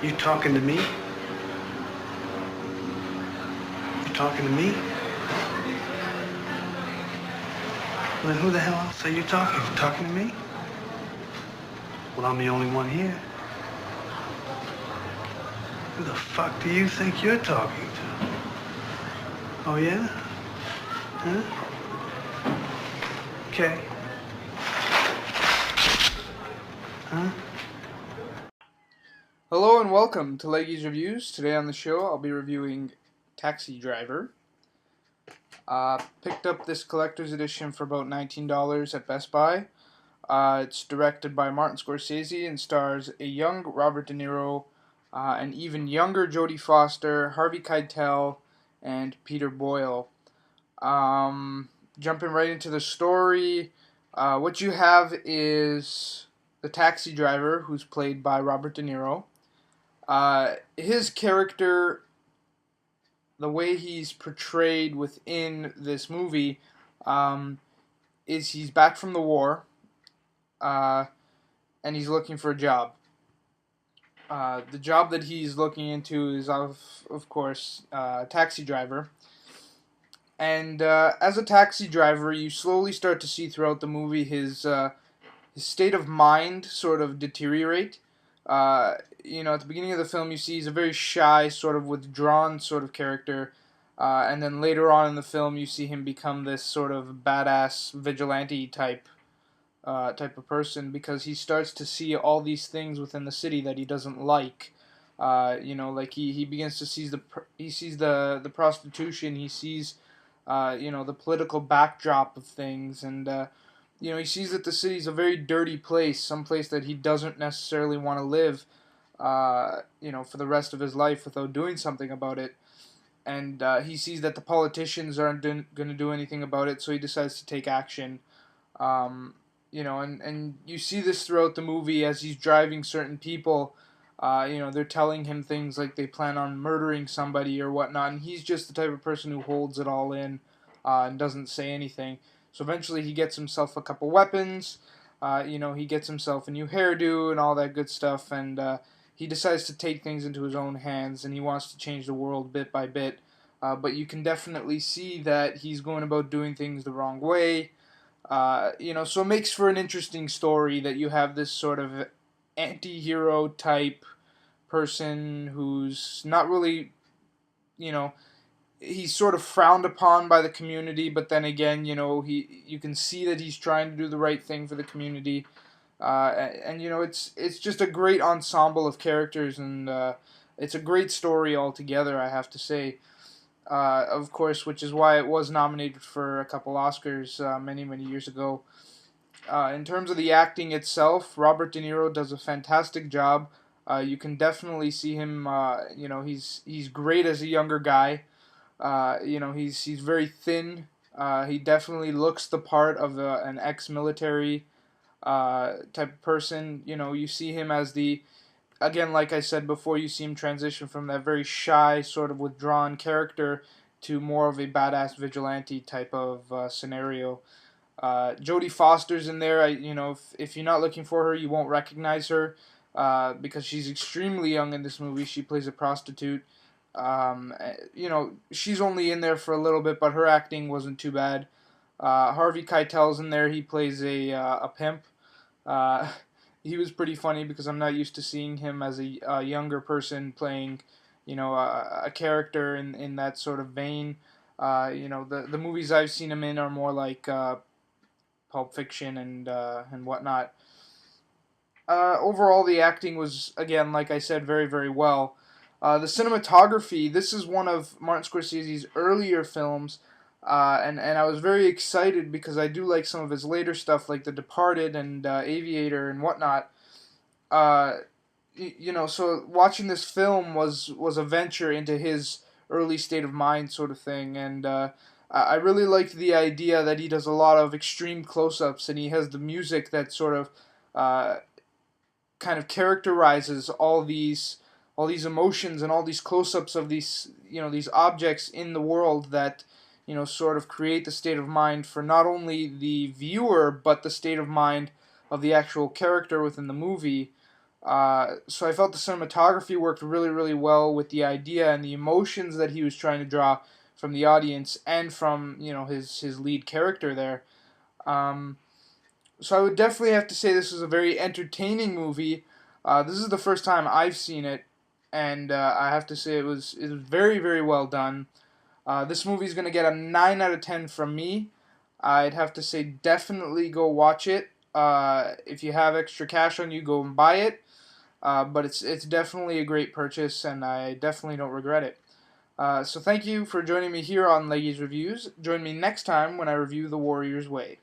You talking to me? You talking to me? Well, then who the hell else are you talking to? Talking to me? Well, I'm the only one here. Who the fuck do you think you're talking to? Oh, yeah? Huh? Okay. Huh? Hello and welcome to Leggy's Reviews. Today on the show I'll be reviewing Taxi Driver. Picked up this collector's edition for about $19 at Best Buy. It's directed by Martin Scorsese and stars a young Robert De Niro, an even younger Jodie Foster, Harvey Keitel, and Peter Boyle. Jumping right into the story, what you have is the taxi driver, who's played by Robert De Niro. His character, the way he's portrayed within this movie, is he's back from the war, and he's looking for a job. The job that he's looking into is, of course, taxi driver. And as a taxi driver, you slowly start to see throughout the movie his state of mind sort of deteriorate. At the beginning of the film, you see he's a very shy, sort of withdrawn sort of character, and then later on in the film, you see him become this sort of badass vigilante type of person, because he starts to see all these things within the city that he doesn't like. Like he begins to see the prostitution, he sees the political backdrop of things, and he sees that the city's a very dirty place, some place that he doesn't necessarily want to live, for the rest of his life without doing something about it. And he sees that the politicians aren't going to do anything about it, so he decides to take action. And you see this throughout the movie as he's driving certain people. They're telling him things like they plan on murdering somebody or whatnot, and he's just the type of person who holds it all in and doesn't say anything. So eventually he gets himself a couple weapons, he gets himself a new hairdo and all that good stuff, and he decides to take things into his own hands, and he wants to change the world bit by bit. But you can definitely see that he's going about doing things the wrong way. So it makes for an interesting story that you have this sort of anti-hero type person who's not really, he's sort of frowned upon by the community, but then again, you can see that he's trying to do the right thing for the community, and it's just a great ensemble of characters, and it's a great story altogether, I have to say. Of course, which is why it was nominated for a couple Oscars many years ago. In terms of the acting itself, Robert De Niro does a fantastic job. You can definitely see him. He's great as a younger guy. He's very thin. He definitely looks the part of an ex-military type of person. You see him as again, like I said before, you see him transition from that very shy, sort of withdrawn character to more of a badass vigilante type of scenario. Jodie Foster's in there. If you're not looking for her, you won't recognize her because she's extremely young in this movie. She plays a prostitute. She's only in there for a little bit, but her acting wasn't too bad. Harvey Keitel's in there. He plays a pimp. He was pretty funny because I'm not used to seeing him as a younger person playing, a character in that sort of vein. The movies I've seen him in are more like Pulp Fiction and whatnot. Overall, the acting was, again, like I said, very, very well. The cinematography, this is one of Martin Scorsese's earlier films, and I was very excited because I do like some of his later stuff, like The Departed and Aviator and whatnot. So watching this film was a venture into his early state of mind sort of thing, and I really liked the idea that he does a lot of extreme close-ups, and he has the music that sort of kind of characterizes all these emotions and all these close-ups of these objects in the world that sort of create the state of mind for not only the viewer but the state of mind of the actual character within the movie. So I felt the cinematography worked really, really well with the idea and the emotions that he was trying to draw from the audience and from his lead character there. Um, so I would definitely have to say this was a very entertaining movie. This is the first time I've seen it, and I have to say it was very, very well done. This movie is gonna get a 9 out of 10 from me. I'd have to say definitely go watch it. If you have extra cash on you, go and buy it. But it's definitely a great purchase, and I definitely don't regret it. So thank you for joining me here on Leggy's Reviews. Join me next time when I review The Warrior's Way.